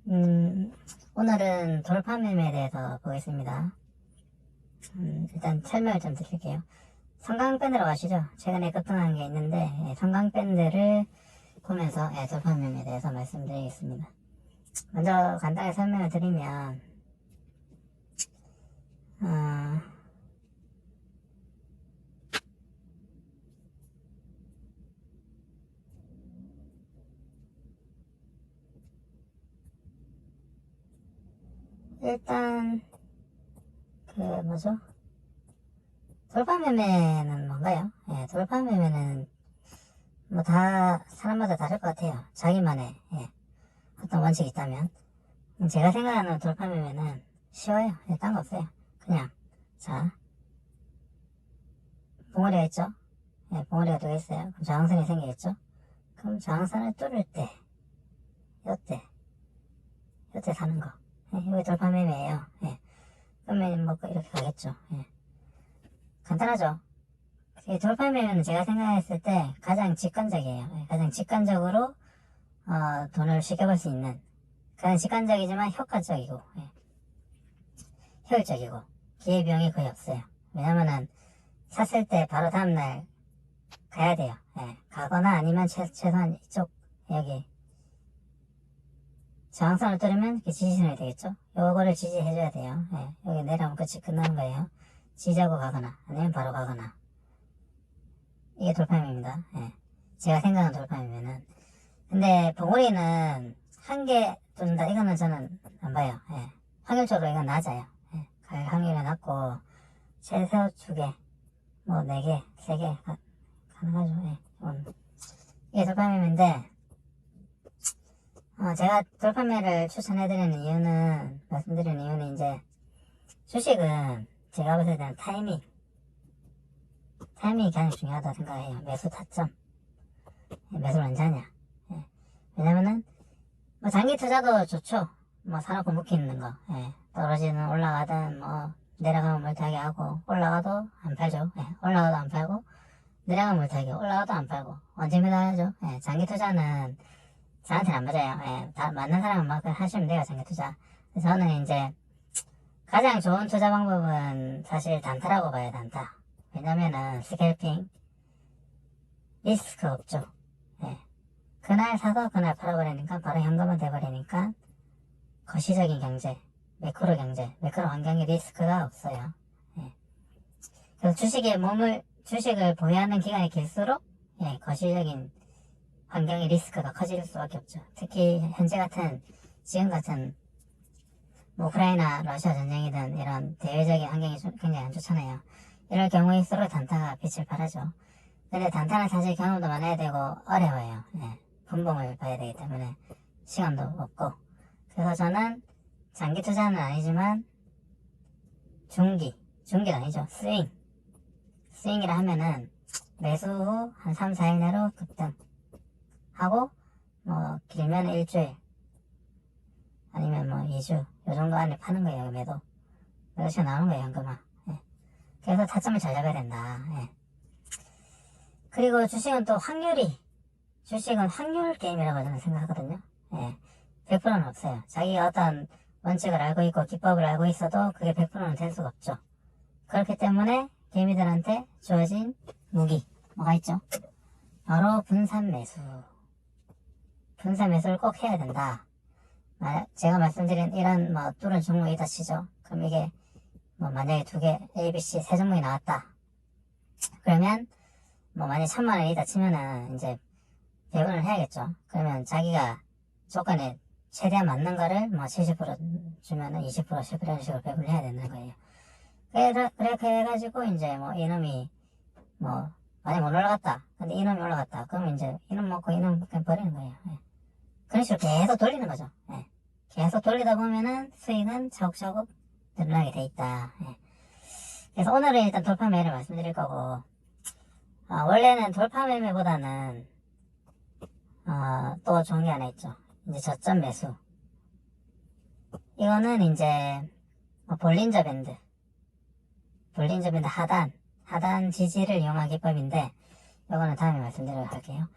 오늘은 돌파 매매에 대해서 보겠습니다. 일단 설명을 좀 드릴게요. 성강밴드라고 아시죠? 최근에 급등한 게 있는데, 성강밴드를 보면서 돌파 매매에 대해서 말씀드리겠습니다. 먼저 간단하게 설명을 드리면, 일단 돌파 매매는 뭔가요? 돌파 매매는 뭐 다 사람마다 다를 것 같아요. 자기만의 어떤 원칙이 있다면. 제가 생각하는 돌파 매매는 쉬워요. 딴 거 없어요. 그냥 자, 봉우리가 있죠? 봉우리가 또 있어요. 그럼 저항선이 생기겠죠? 그럼 저항선을 뚫을 때 요때 사는 거. 이게 돌파 매매예요. 그러면 뭐 이렇게 가겠죠. 간단하죠? 돌파 매매는 제가 생각했을 때 가장 직관적이에요. 가장 직관적으로 돈을 쉽게 벌 수 있는, 가장 직관적이지만 효과적이고 효율적이고 기회비용이 거의 없어요. 왜냐면은 샀을 때 바로 다음날 가야 돼요. 가거나 아니면 최소한 이쪽 여기 저항선을 뚫으면 지지선이 되겠죠. 요거를 지지해줘야 돼요. 여기 내려오면 끝이 끝나는 거예요. 지지하고 가거나 아니면 바로 가거나. 이게 돌파매매입니다. 제가 생각하는 돌파매매는. 근데 봉우리는 한 개 뚫는다, 이거는 저는 안 봐요. 확률적으로 이건 낮아요. 갈 확률이 낮고 최소 2개, 뭐 4개, 3개 가능하죠. 이게 돌파매매인데, 제가 돌파매를 추천해드리는 이유는, 말씀드리는 이유는 이제 주식은 제가 봤을 때는 타이밍이 가장 중요하다고 생각해요. 매수 타점, 매수를 언제 하냐. 왜냐면은 뭐 장기 투자도 좋죠. 뭐 사놓고 묵히 있는 거, 떨어지는 올라가든 뭐 내려가면 물타기 하고, 올라가도 안 팔죠. 올라가도 안 팔고, 내려가면 물타기, 올라가도 안 팔고, 언제 매달하죠. 장기 투자는 저한테는 안 맞아요. 다 맞는 사람은 막 하시면 돼요, 장기 투자. 그래서 저는 이제 가장 좋은 투자 방법은 사실 단타라고 봐요, 단타. 왜냐면은 스캘핑 리스크 없죠. 그날 사서 그날 팔아버리니까 바로 현금화 돼버리니까 거시적인 경제, 매크로 경제, 매크로 환경의 리스크가 없어요. 그래서 주식을 보유하는 기간이 길수록 거시적인 환경의 리스크가 커질 수밖에 없죠. 특히 지금 같은 뭐 우크라이나 러시아 전쟁이든 이런 대외적인 환경이 굉장히 안 좋잖아요. 이럴 경우일수록 단타가 빛을 발하죠. 근데 단타는 사실 경험도 많아야 되고 어려워요. 분봉을 봐야 되기 때문에 시간도 없고. 그래서 저는 장기 투자는 아니지만 중기는 아니죠. 스윙이라 하면은 매수 후 한 3, 4일 내로 급등하고, 뭐 길면 일주일 아니면 뭐 2주 요 정도 안에 파는 거예요. 매도시가 나오는 거예요, 현금화. 그래서 타점을 잘 잡아야 된다. 그리고 주식은 확률 게임이라고 저는 생각하거든요. 100%는 없어요. 자기가 어떤 원칙을 알고 있고 기법을 알고 있어도 그게 100%는 될 수가 없죠. 그렇기 때문에 개미들한테 주어진 무기 뭐가 있죠? 바로 분산 매수를 꼭 해야 된다. 제가 말씀드린 이런 뭐 뚫은 종목이 있다 치죠. 그럼 이게 뭐 만약에 2개 A, B, C 3종목이 나왔다. 그러면 뭐 만약에 1000만원이다 치면은 이제 배분을 해야겠죠. 그러면 자기가 조건에 최대한 맞는 거를 뭐 70% 주면은 20%, 10% 이런 식으로 배분을 해야 되는 거예요. 그렇게 해가지고 이제 뭐 이놈이 뭐 만약에 못 올라갔다. 근데 이놈이 올라갔다. 그러면 이제 이놈 먹고 이놈 그냥 버리는 거예요. 그런 식으로 계속 돌리는 거죠. 계속 돌리다 보면은 수익은 차곡차곡 늘어나게 돼 있다. 그래서 오늘은 일단 돌파 매매를 말씀드릴 거고, 원래는 돌파 매매보다는 또 좋은 게 하나 있죠. 이제 저점 매수. 이거는 이제 뭐 볼린저 밴드 하단 지지를 이용한 기법인데, 이거는 다음에 말씀드리도록 할게요.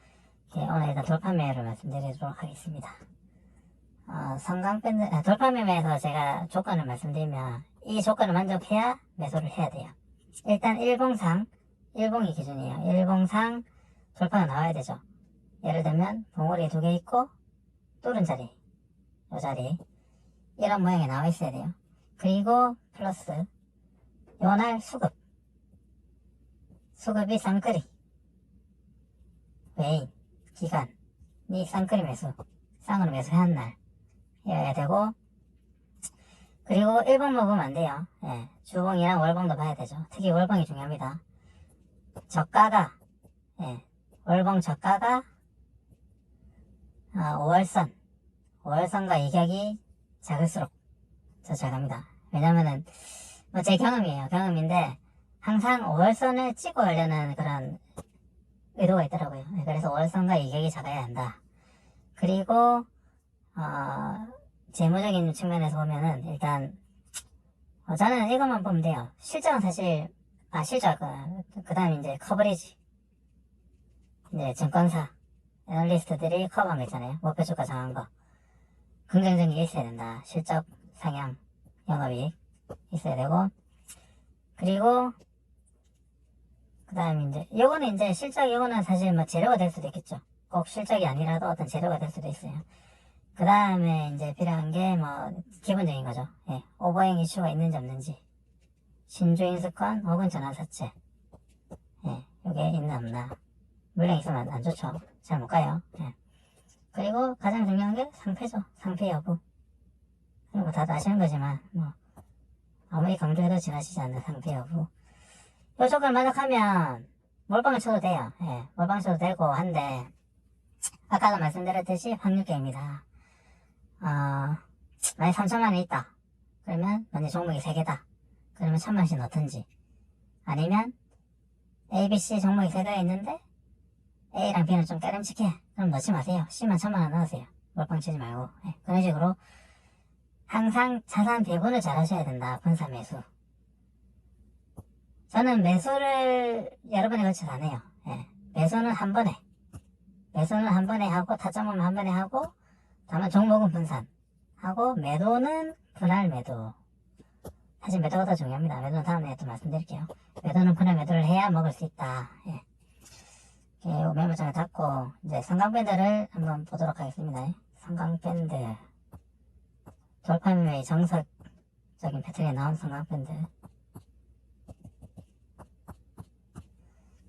오늘 일단 돌파 매매를 말씀드리도록 하겠습니다. 성강밴드, 돌파매매에서 제가 조건을 말씀드리면, 이 조건을 만족해야 매수를 해야 돼요. 일단 일봉이 기준이에요. 일봉상 돌파가 나와야 되죠. 예를 들면, 봉우리 2개 있고, 뚫은 자리, 요 자리, 이런 모양이 나와 있어야 돼요. 그리고, 플러스, 요날 수급이 쌍끌이, 외인, 기간이 쌍끌이 매수, 쌍으로 매수한 날, 이어야 되고, 그리고 1번 먹으면 안 돼요. 예, 주봉이랑 월봉도 봐야 되죠. 특히 월봉이 중요합니다. 저가가, 예, 월봉 저가가 5월선과 이격이 작을수록 더 잘 갑니다. 왜냐면은 뭐 제 경험인데 항상 5월선을 찍고 하려는 그런 의도가 있더라고요. 예, 그래서 5월선과 이격이 작아야 한다. 그리고 재무적인 측면에서 보면은 일단 저는 이것만 보면 돼요. 실적은 사실 그 다음에 이제 커버리지, 이제 증권사 애널리스트들이 커버한 거 있잖아요. 목표 주가 정한 거, 긍정적인 게 있어야 된다. 실적 상향, 영업이익 있어야 되고, 그리고 그 다음에 이제 요거는 이제 요거는 사실 뭐 재료가 될 수도 있겠죠. 꼭 실적이 아니라도 어떤 재료가 될 수도 있어요. 그 다음에 이제 필요한 게 뭐 기본적인 거죠. 예, 오버행 이슈가 있는지 없는지, 신주인수권 혹은 전환사채, 예, 요게 있나 없나. 물량 있으면 안 좋죠. 잘 못 가요. 예. 그리고 가장 중요한 게 상패죠. 상패 여부. 뭐 다들 아시는 거지만 뭐 아무리 강조해도 지나치지 않는 상패 여부. 요 조건을 만족하면 몰빵을 쳐도 돼요. 예, 몰빵 쳐도 되고 한데, 아까도 말씀드렸듯이 확률 게임이다. 만약 3천만원 있다. 그러면 만약 종목이 3개다. 그러면 1,000만원씩 넣든지, 아니면 A, B, C 종목이 3개가 있는데 A랑 B는 좀 까름칙해. 그럼 넣지 마세요. C만 1,000만원 넣으세요. 몰빵 치지 말고. 예, 그런 식으로 항상 자산 배분을 잘 하셔야 된다. 분산 매수. 저는 매수를 여러 번에 걸쳐서 안 해요. 예, 매수는 한 번에 하고, 타점은 한 번에 하고, 다만 종목은 분산 하고, 매도는 분할 매도. 사실 매도가 더 중요합니다. 매도는 다음에 또 말씀드릴게요. 매도는 분할 매도를 해야 먹을 수 있다. 예. 메모장에 닫고 이제 삼강밴드를 한번 보도록 하겠습니다. 삼강밴드, 돌파매매의 정석적인 패턴에 나온 삼강밴드.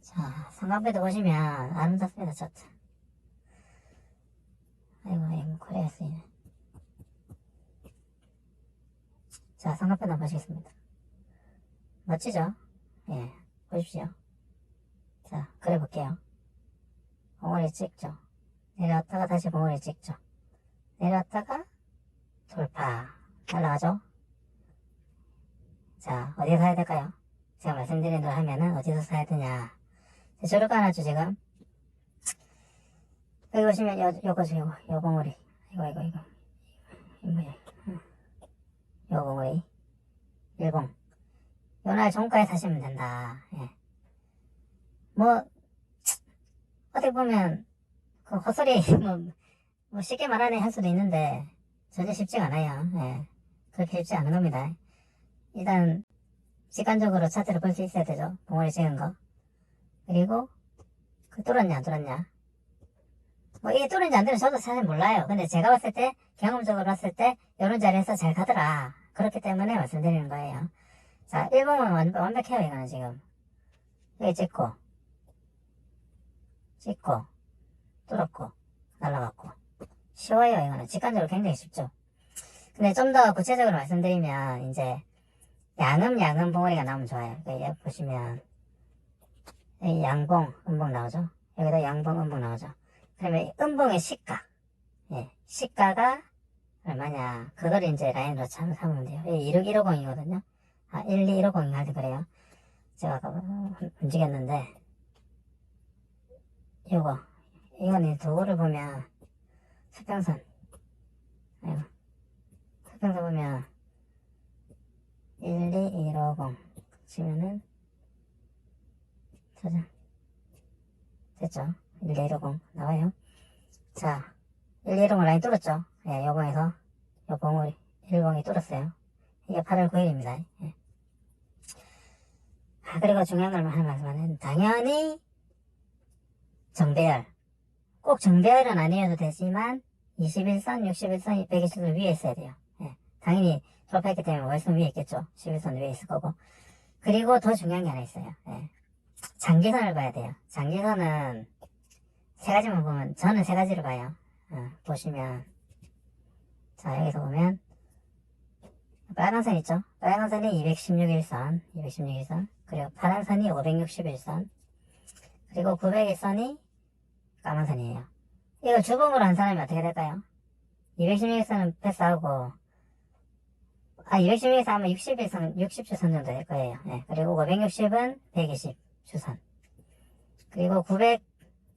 자, 삼강밴드 보시면 아름답습니다. 차트. 아이고 코리아 쓰이네. 자, 삼강밴드 한번 보시겠습니다. 멋지죠? 예, 보십시오. 자, 그래 볼게요. 봉우리 찍죠. 내려왔다가 다시 봉우리 찍죠. 내려왔다가 돌파 날라가죠. 자, 어디서 사야 될까요? 제가 말씀드린 대로 하면은 어디서 사야 되냐. 저를 까놨죠 지금. 여기 보시면 요거죠. 요 봉우리. 이거 이 뭐야. 요 봉우리 일봉. 요날 종가에 사시면 된다. 예. 뭐 어떻게 보면 그 헛소리 뭐 쉽게 말하네 할 수도 있는데 전혀 쉽지가 않아요. 예. 그렇게 쉽지 않은 겁니다. 일단 직관적으로 차트를 볼 수 있어야 되죠. 봉우리 찍은 거. 그리고 그 뚫었냐 안 뚫었냐. 뭐 이게 뚫은지 안 뚫은지 저도 사실 몰라요. 근데 제가 봤을 때, 경험적으로 봤을 때 이런 자리에서 잘 가더라. 그렇기 때문에 말씀드리는 거예요. 자, 1번은 완벽해요. 이거는 지금 여기 찍고 뚫었고 날라갔고 쉬워요. 이거는 직관적으로 굉장히 쉽죠. 근데 좀 더 구체적으로 말씀드리면 이제 양음 봉우리가 나오면 좋아요. 여기 보시면 여기 양봉 음봉 나오죠. 여기다 양봉 음봉 나오죠. 그러면 음봉의 시가, 예, 시가가 얼마냐, 그걸 이제 라인으로 삼으면 돼요. 16150이거든요. 12150 할 때 그래요. 제가 아까 움직였는데, 이거는 도구를 보면, 수평선 보면, 12150 치면은, 찾아. 됐죠? 1210 나와요. 자, 1210 라인 뚫었죠? 예, 요봉에서 요봉을 일봉이 뚫었어요. 이게 8월 9일입니다. 예. 그리고 중요한 걸 하나 말씀하면 당연히 정배열 꼭 정배열은 아니어도 되지만 21선, 61선, 120선 위에 있어야 돼요. 예. 당연히 졸업했기 때문에 월선 위에 있겠죠. 11선 위에 있을 거고. 그리고 더 중요한 게 하나 있어요. 예. 장기선을 봐야 돼요. 장기선은 세 가지만 보면 저는 세 가지를 봐요. 보시면 자 여기서 보면 빨간 선 있죠. 빨간 선이 216일선 216일선 그리고 파란 선이 561선 그리고 901선이 까만 선이에요. 이걸 주봉으로 한 사람이 어떻게 될까요? 216일선은 패스하고 216에서 아마 60일선, 60주선 정도 될 거예요. 예. 그리고 560은 120주선. 그리고 901선은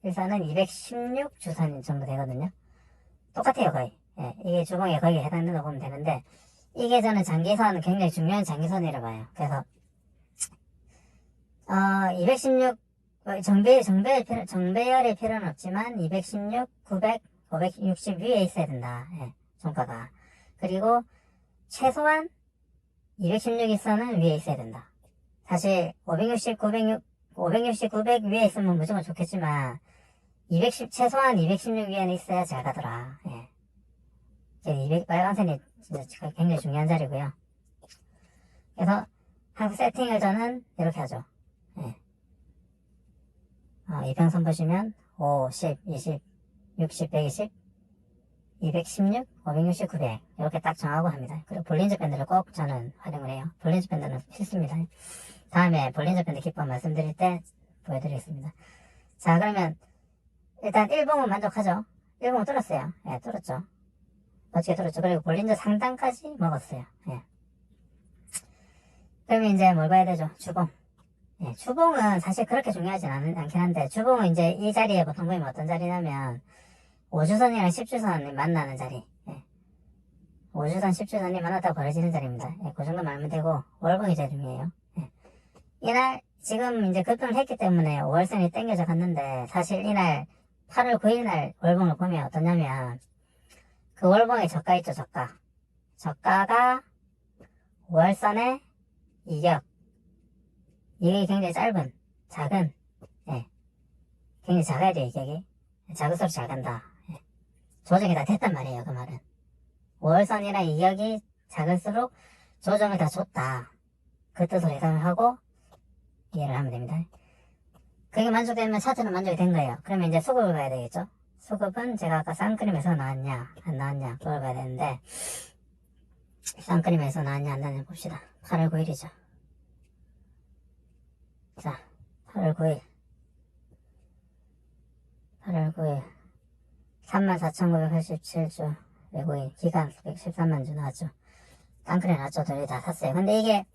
216주선 정도 되거든요. 똑같아요, 거의. 예. 이게 주봉에 거의 해당된다고 보면 되는데, 이게 저는 장기선, 굉장히 중요한 장기선이라고 봐요. 그래서, 216, 정배열의 필요는 없지만, 216, 900, 560 위에 있어야 된다. 예. 종가가. 그리고, 최소한 216일선은 위에 있어야 된다. 사실 560, 900 위에 있으면 무조건 좋겠지만 최소한 216 위에는 있어야 잘 가더라. 예. 200빨간선이 진짜 굉장히 중요한 자리고요. 그래서 항상 세팅을 저는 이렇게 하죠. 예. 이평선 보시면 5, 10, 20, 60, 120 216, 560, 900 이렇게 딱 정하고 합니다. 그리고 볼린저 밴드를 꼭 저는 활용을 해요. 볼린저 밴드는 필수입니다. 다음에 볼린저 밴드 기법 말씀드릴 때 보여드리겠습니다. 자 그러면 일단 1봉은 만족하죠. 1봉은 뚫었어요. 예, 뚫었죠. 멋지게 뚫었죠. 그리고 볼린저 상단까지 먹었어요. 예. 그러면 이제 뭘 봐야 되죠? 주봉. 예, 주봉은 사실 그렇게 중요하진 않긴 한데 주봉은 이제 이 자리에 보통 보이면 어떤 자리냐면 5주선이랑 10주선이 만나는 자리. 예. 5주선, 10주선이 만났다고 벌어지는 자리입니다. 예, 그 정도 말면 되고, 월봉이 제일 중요해요. 예. 이날, 지금 이제 급등을 했기 때문에 5월선이 땡겨져 갔는데, 사실 이날, 8월 9일날 월봉을 보면 어떠냐면, 그 월봉의 저가 있죠, 저가. 저가가 5월선의 이격. 이격이 굉장히 작은, 예. 굉장히 작아야 돼요, 이격이. 작을수록 잘 간다. 조정이 다 됐단 말이에요, 그 말은. 5월선이랑 이격이 작을수록 조정을 다 줬다. 그 뜻으로 해석을 하고 이해를 하면 됩니다. 그게 만족되면 차트는 만족이 된 거예요. 그러면 이제 수급을 봐야 되겠죠? 수급은 제가 아까 쌍크림에서 나왔냐, 안 나왔냐, 그걸 봐야 되는데, 쌍크림에서 나왔냐, 안 나왔냐 봅시다. 8월 9일이죠. 자, 8월 9일. 8월 9일. 34,987주 외국인 기간 113만 주 나왔죠. 깡크레 나왔죠. 둘이 다 샀어요. 근데 이게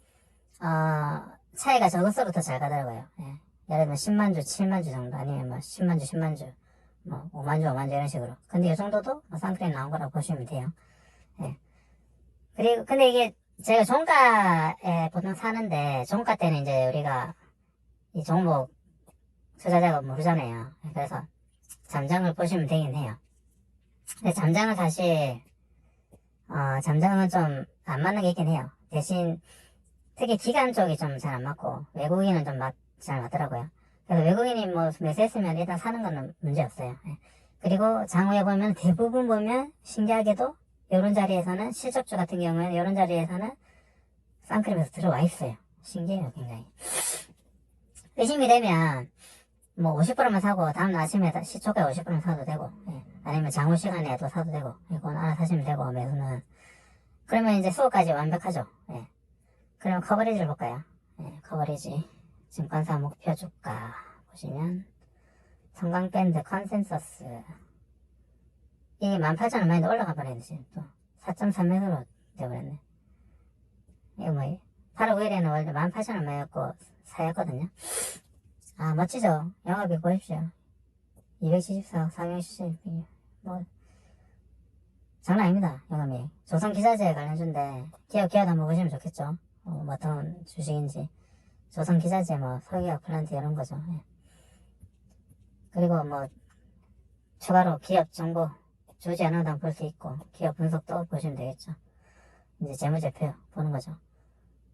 차이가 적을수록 더 잘 가더라고요. 예. 예를 들면 10만 주, 7만 주 정도 아니면 뭐 10만 주, 10만 주, 뭐 5만 주, 5만 주 이런 식으로. 근데 이 정도도 뭐 쌍크레 나온 거라고 보시면 돼요. 예. 그리고 근데 이게 제가 종가에 보통 사는데 종가 때는 이제 우리가 이 종목 투자자가 모르잖아요. 그래서 잠정을 보시면 되긴 해요. 근데 잠정은 사실 잠정은 좀 안 맞는 게 있긴 해요. 대신 특히 기간 쪽이 좀 잘 안 맞고 외국인은 좀 잘 맞더라고요. 그래서 외국인이 뭐 매수했으면 일단 사는 거는 문제 없어요. 예. 그리고 장후에 보면 대부분 보면 신기하게도 이런 자리에서는 실적주 같은 경우에는 이런 자리에서는 쌍크림에서 들어와 있어요. 신기해요, 굉장히. 의심이 되면 뭐 50%만 사고 다음날 아침에 시초가에 50%만 사도 되고, 예. 아니면 장후 시간에 또 사도 되고, 이건 알아 사시면 되고, 매수는. 그러면 이제 수급까지 완벽하죠. 예. 그럼 커버리지를 볼까요? 예, 커버리지. 증권사 목표 주가 보시면 성강밴드 컨센서스 이게 18,000원 많이 올라가 버렸네. 지금 또 4.3m로 되어버렸네. 이거 뭐 8월 9일에는 원래 18,000원 많이였고 사였거든요. 아 멋지죠. 영업이 보십시오. 274억 상영시세 뭐 장난 아닙니다. 영업이. 조선기자재 관련주인데 기업 한번 보시면 좋겠죠. 뭐 어떤 주식인지. 조선기자재 뭐 석유와 플란트 이런 거죠. 예. 그리고 뭐 추가로 기업 정보 주지 않아도 볼 수 있고, 기업 분석도 보시면 되겠죠. 이제 재무제표 보는 거죠.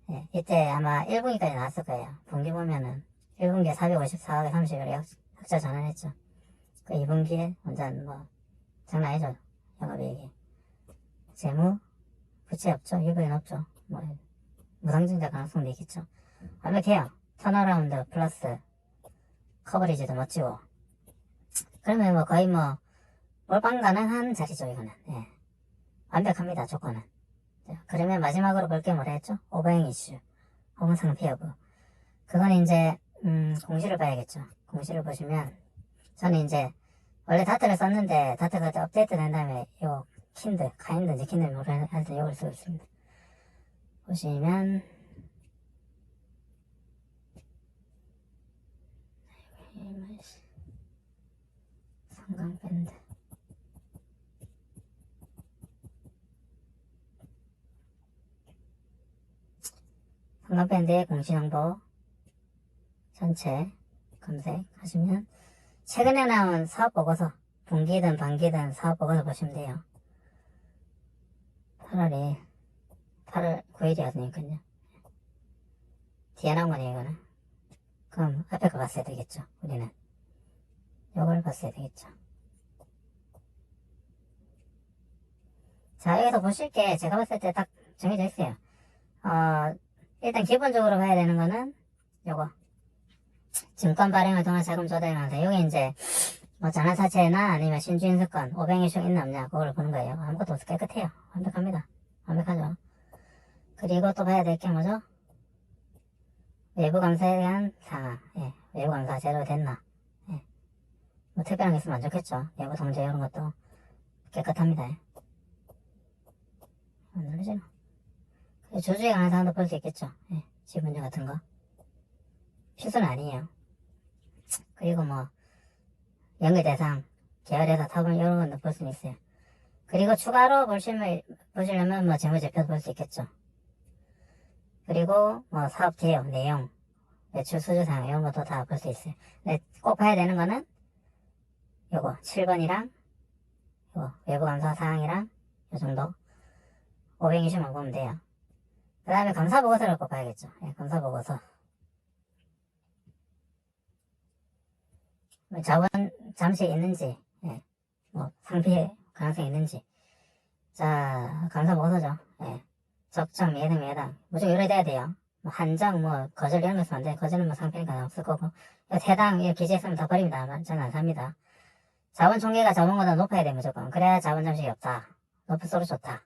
예, 이때 아마 1분기까지 나왔을 거예요. 분기 보면은 1분기에 454억에 30을 흑자 전환했죠. 그 2분기에 완전 뭐 장난 아니죠. 영업이익이. 재무 부채 없죠. 유보인 없죠. 뭐 무상증자 가능성도 있겠죠. 완벽해요. 턴어라운드 플러스 커버리지도 멋지고. 그러면 뭐 거의 뭐 몰빵 가능한 자리죠. 이거는. 예. 완벽합니다. 조건은. 그러면 마지막으로 볼 게 뭐라 했죠? 오버행 이슈 혹은 상피 여부. 그건 이제 공시를 봐야겠죠. 공시를 보시면 저는 이제 원래 다트를 썼는데 다트가 업데이트 된 다음에 요 카인드인지 킨들 모르겠는데 요걸 쓰고 있습니다. 보시면 성강밴드 성강밴드의 공시정보 전체 검색하시면 최근에 나온 사업보고서 분기든 반기든 사업보고서 보시면 돼요. 8월 9일이었으니까요. 뒤에 나온 거네요, 이거는. 그럼 앞에 거 봤어야 되겠죠, 우리는. 요걸 봤어야 되겠죠. 자, 여기서 보실 게 제가 봤을 때 딱 정해져 있어요. 일단 기본적으로 봐야 되는 거는 요거. 증권 발행을 통한 자금 조달 강세. 요게 이제 뭐 전환사채나 아니면 신주인수권 500일씩 있나 없냐 그걸 보는 거예요. 아무것도 없어 깨끗해요. 완벽합니다. 완벽하죠. 그리고 또 봐야 될 게 뭐죠? 외부 감사에 대한 상황. 예. 외부 감사 제대로 됐나. 예. 뭐 특별한 게 있으면 안 좋겠죠. 내부 통제 이런 것도 깨끗합니다. 누르죠. 조주에 관한 사항도 볼 수 있겠죠. 예. 지분주 같은 거. 필수는 아니에요. 그리고 뭐 연계대상, 계열회사 타분 이런 것도 볼 수는 있어요. 그리고 추가로 보시려면 뭐 재무제표도 볼 수 있겠죠. 그리고 뭐 사업 개요, 내용, 매출 수주사항 이런 것도 다 볼 수 있어요. 근데 꼭 봐야 되는 거는 요거 7번이랑 요거 외부감사 사항이랑 요 정도 520만 보면 돼요. 그 다음에 감사보고서를 꼭 봐야겠죠. 예, 감사보고서. 자원 잠시 있는지, 예, 뭐 상피 가능성이 있는지. 자, 감사보고서죠. 예, 적정, 예당, 매당 무조건 이래 돼야 돼요. 뭐 한정, 뭐 거절 이런 거 있으면 안 돼. 거절은 뭐 상피니까 없을 거고. 해당 이거 기재했으면 다 버립니다. 저는 안 삽니다. 자원 총계가 자본보다 높아야 돼 무조건. 그래야 자원 잠식이 없다. 높을수록 좋다.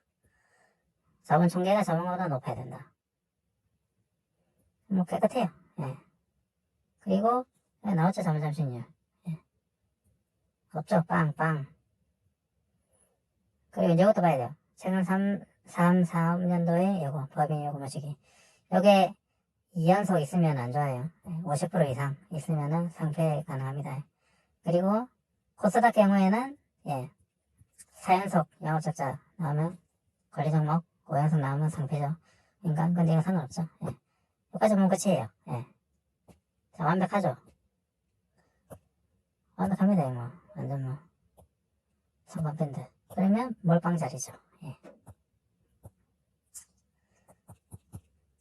자본 총계가 자본보다 높아야 된다. 뭐 깨끗해요. 예. 그리고 나왔죠 자본 잠식률. 없죠. 빵. 그리고 이것도 봐야 돼요. 최근 4년도에 요거, 법인 요거 모시기. 요게 2연속 있으면 안 좋아요. 50% 이상 있으면은 상폐 가능합니다. 그리고 코스닥 경우에는, 4연속 영업적자 나오면, 권리종목 5연속 나오면 상폐죠. 그러니까, 근데 이거 상관없죠. 여기까지 보면 끝이에요. 자, 완벽하죠? 완벽합니다, 뭐. 완전 뭐. 성광밴드. 그러면 몰빵 자리죠.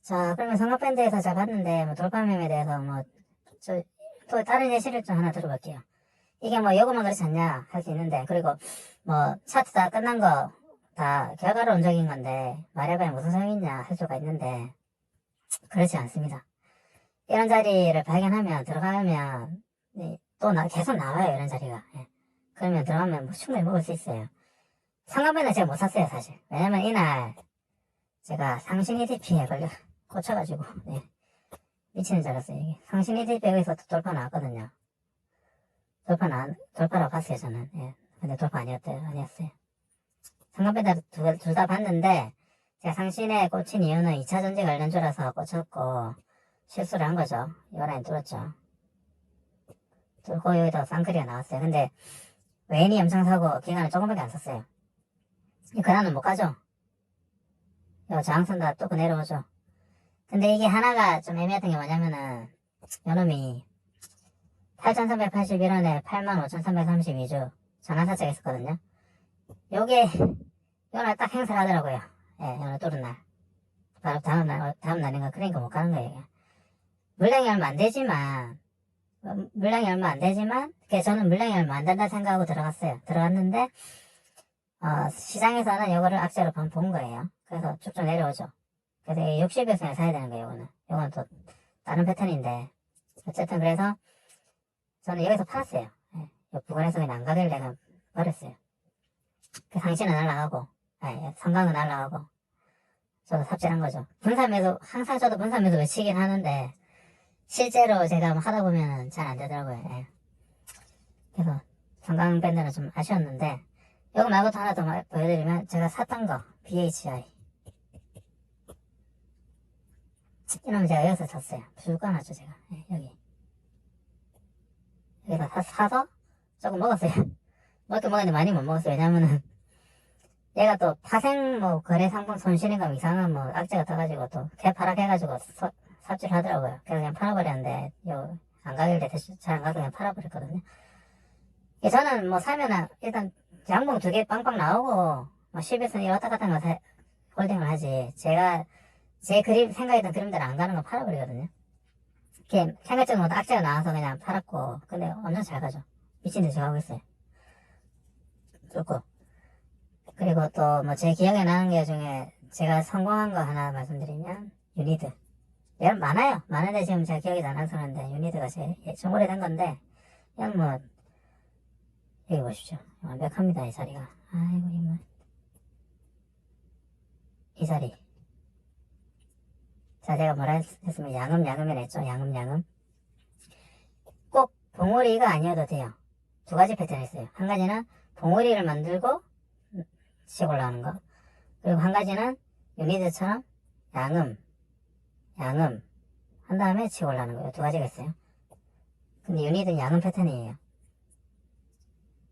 자, 그러면 성광밴드에서 제가 봤는데, 뭐, 돌파매매에 대해서 뭐, 또 다른 예시를 좀 하나 들어볼게요. 이게 뭐, 요거만 그렇지 않냐, 할 수 있는데, 그리고 뭐, 차트 다 끝난 거, 다 결과론적인 건데, 말해봐야 무슨 소용이 있냐, 할 수가 있는데, 그렇지 않습니다. 이런 자리를 발견하면, 들어가면, 또 계속 나와요, 이런 자리가. 그러면 들어가면 뭐 충분히 먹을 수 있어요. 상관배는 제가 못 샀어요, 사실. 왜냐면 이날 제가 상신 ETP에 꽂혀가지고, 미치는 줄 알았어요, 이게. 상신 ETP 여기서 돌파 나왔거든요. 돌파라고 봤어요, 저는. 근데 돌파 아니었어요. 상관배들 둘 다 봤는데, 제가 상신에 꽂힌 이유는 2차 전지 관련주라서 꽂혔고, 실수를 한 거죠. 이 라인 뚫었죠. 뚫고 여기다 쌍크리가 나왔어요. 근데 웨인이 엄청 사고 기간을 조금밖에 안 썼어요. 그다음은 못 가죠. 요 저항선 다 뚫고 내려오죠. 근데 이게 하나가 좀 애매했던 게 뭐냐면은 요놈이 8,381원에 85,332주 전환사채가 있었거든요. 요날 딱 행사를 하더라고요. 예, 요날 또른 날. 바로 다음 날인가, 그러니까 못 가는 거예요. 물량이 얼마 안 되지만, 그래서 저는 물량이 얼마 안 된다 생각하고 들어갔어요. 들어갔는데, 시장에서는 요거를 악재로 본 거예요. 그래서 쭉쭉 내려오죠. 그래서 60일선에 사야 되는 거예요, 요거는. 요건 또 다른 패턴인데. 어쨌든 그래서 저는 여기서 팔았어요. 예, 요 부근에서 그냥 안 가길래 내가 버렸어요. 그 상시는 날라가고, 성강은 날라가고, 저도 삽질한 거죠. 분산매도, 항상 저도 분산매도 외치긴 하는데, 실제로 제가 뭐 하다 보면 잘 안 되더라고요. 예. 그래서 성강밴드는 좀 아쉬웠는데, 이거 말고도 하나 더 보여드리면, 제가 샀던 거, BHI. 이러면 제가 여기서 샀어요. 불가 났죠, 제가. 예, 여기. 여기서 사서 조금 먹었어요. 먹긴 먹었는데 많이 못 먹었어요. 왜냐면은, 얘가 또 파생 뭐 거래 상품 손실인가 이상한 뭐 악재가 떠가지고 또 개파락해가지고 삽질 하더라고요. 그래서 그냥 팔아버렸는데, 안 가길래 잘 안 가서 그냥 팔아버렸거든요. 저는 뭐 사면은 일단 양봉 2개 빵빵 나오고, 뭐 11선이 왔다 갔다 하는 거 홀딩을 하지. 제가 제 생각했던 그림대로 안 가는 거 팔아버리거든요. 이렇게 생각적으로 악재가 나와서 그냥 팔았고, 근데 엄청 잘 가죠. 미친듯이 가고 있어요. 좋고. 그리고 또 뭐 제 기억에 나는 게 중에 제가 성공한 거 하나 말씀드리면, 유니드. 여러분 많아요. 많은데 지금 제가 기억이 안 나서 그런데, 유니드가 좀 오래된 건데, 그냥 뭐, 여기 보십시오. 완벽합니다, 이 자리가. 아이고, 정말. 이 자리. 자, 제가 뭐라 했으면 양음을 했죠. 양음. 꼭 봉오리가 아니어도 돼요. 2가지 패턴이 있어요. 한 가지는 봉오리를 만들고 치고 올라오는 거. 그리고 한 가지는 유니드처럼 양음 한 다음에 치고 올라오는 거예요. 2가지가 있어요. 근데 유니드는 양음 패턴이에요.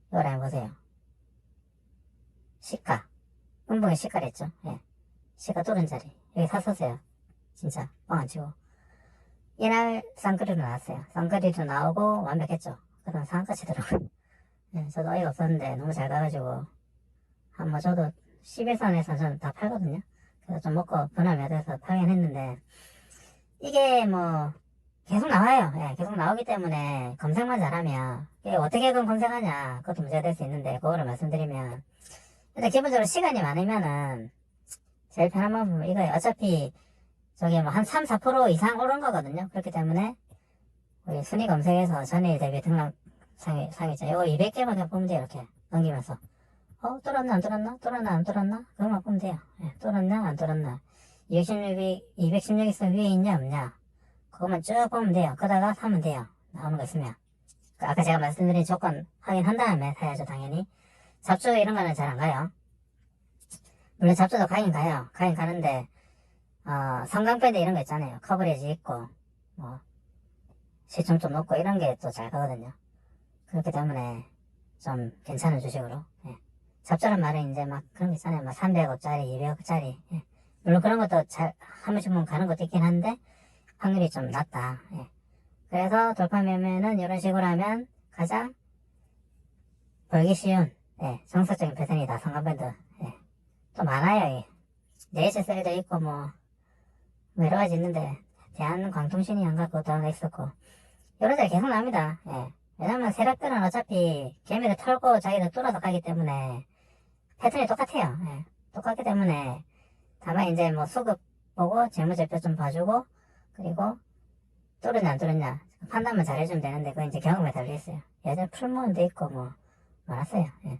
이걸 한번 보세요. 시가. 음봉에 시가를 했죠. 예. 시가 뚫은 자리. 여기 샀었어요. 진짜. 뻥 안 치고. 이날 쌍거리도 나왔어요. 쌍거리도 나오고 완벽했죠. 그 다음 상한가 치더라고요. 예, 저도 어이가 없었는데 너무 잘 가가지고 뭐 저도 11선에서 저는 다 팔거든요. 그래서 좀 먹고 분할 매도해서 팔긴 했는데, 이게 뭐 계속 나와요. 예, 계속 나오기 때문에 검색만 잘하면, 이게 어떻게든 검색하냐, 그것도 문제가 될 수 있는데, 그거를 말씀드리면, 일단 기본적으로 시간이 많으면은 제일 편한 방법은 이거예요. 어차피 저기 뭐 한 3, 4% 이상 오른 거거든요. 그렇기 때문에 우리 순위 검색에서 전일 대비 등락상이죠. 이거 200개만 보면 돼요. 이렇게 넘기면서 뚫었나 안 뚫었나? 뚫었나 안 뚫었나? 그것만 보면 돼요. 예, 뚫었나 안 뚫었나? 216 있으면 위에 있냐 없냐? 그것만 쭉 보면 돼요. 그러다가 사면 돼요. 나오는 거 있으면. 아까 제가 말씀드린 조건 확인한 다음에 사야죠, 당연히. 잡조 이런 거는 잘 안 가요. 물론 잡조도 가긴 가요. 가긴 가는데, 성강밴드 이런 거 있잖아요. 커버리지 있고, 뭐, 시점 좀 높고 이런 게 또 잘 가거든요. 그렇기 때문에 좀 괜찮은 주식으로. 예. 잡조란 말은 이제 막 그런 거 있잖아요. 막 300억짜리, 200억짜리. 예. 물론 그런 것도 한 번씩 보면 가는 것도 있긴 한데, 확률이 좀 낮다. 예. 그래서 돌파 매매는 이런 식으로 하면 가장 벌기 쉬운, 정석적인 패턴이다. 성강밴드. 예. 또 많아요. 네이처셀도 있고 뭐 여러 가지 있는데, 대한광통신이한가 그것도 하나 있었고, 여러 데 계속 납니다. 예. 왜냐면 세력들은 어차피 개미를 털고 자기들 뚫어서 가기 때문에 패턴이 똑같아요. 예. 똑같기 때문에 다만 이제 뭐 수급 보고 재무제표 좀 봐주고, 그리고 뚫었냐 안 뚫었냐 판단만 잘해주면 되는데, 그건 이제 경험에 달려있어요. 예전에 풀무원도 있고 뭐 많았어요. 예.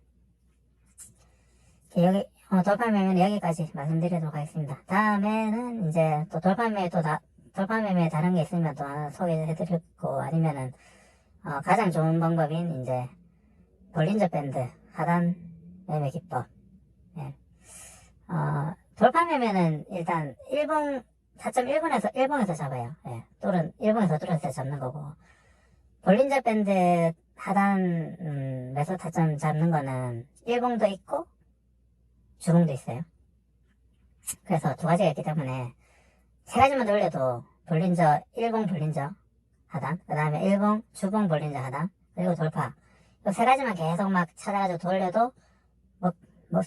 여기 돌파 매매는 여기까지 말씀드리도록 하겠습니다. 다음에는 이제 또 돌파 매매 다른 게 있으면 또 하나 소개해드리고, 아니면은 가장 좋은 방법인 이제 볼린저 밴드 하단 매매 기법. 예. 돌파 매매는 일단 4.1번에서 잡아요. 예. 일본에서 뚫어서 잡는 거고, 볼린저 밴드 하단 매수 타점 잡는 거는 일봉도 있고 주봉도 있어요. 그래서 2가지가 있기 때문에 3가지만 돌려도 일봉 볼린저 하단, 그 다음에 주봉 볼린저 하단, 그리고 돌파, 이 3가지만 계속 막 찾아가지고 돌려도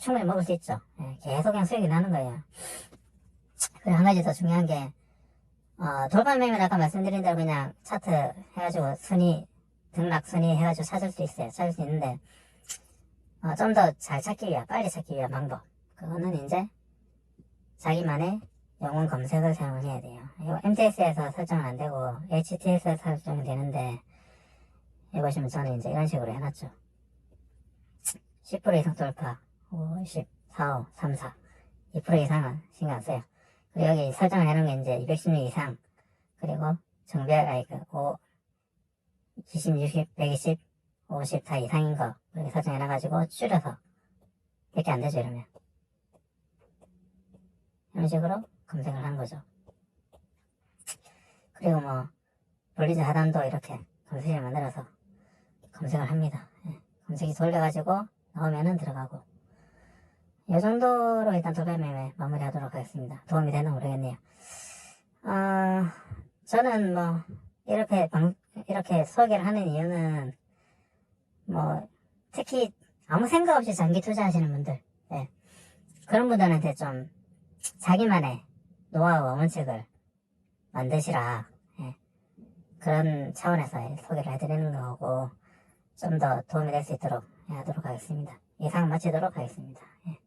충분히 먹을 수 있죠. 예, 계속 그냥 수익이 나는 거예요. 그리고 한 가지 더 중요한 게, 돌발 매매는 아까 말씀드린 대로 그냥 차트 해가지고 등락 순위 해가지고 찾을 수 있어요. 찾을 수 있는데, 좀 더 잘 찾기 위한, 빨리 찾기 위한 방법. 그거는 이제 자기만의 영혼 검색을 사용을 해야 돼요. 이거 MTS에서 설정은 안 되고, HTS에서 설정이 되는데, 여기 보시면 저는 이제 이런 식으로 해놨죠. 10% 이상 돌파, 5, 10, 4, 5, 3, 4. 2% 이상은 신경 안 써요. 그리고 여기 설정을 해놓은 게 이제 216 이상, 그리고 정별, 20, 60, 120, 50 다 이상인 거, 이렇게 설정해놔가지고 줄여서, 밖에 안 되죠, 이러면. 이런 식으로 검색을 하는 거죠. 그리고 볼리지 하단도 이렇게 검색을 만들어서 검색을 합니다. 예. 검색이 돌려가지고 나오면은 들어가고. 이 정도로 일단 돌발 매매 마무리 하도록 하겠습니다. 도움이 되나 모르겠네요. 저는 이렇게 소개를 하는 이유는, 특히 아무 생각 없이 장기 투자하시는 분들, 예. 그런 분들한테 좀 자기만의 노하우 원칙을 만드시라, 예. 그런 차원에서 소개를 해드리는 거고, 좀 더 도움이 될 수 있도록 하도록 하겠습니다. 이상 마치도록 하겠습니다. 예.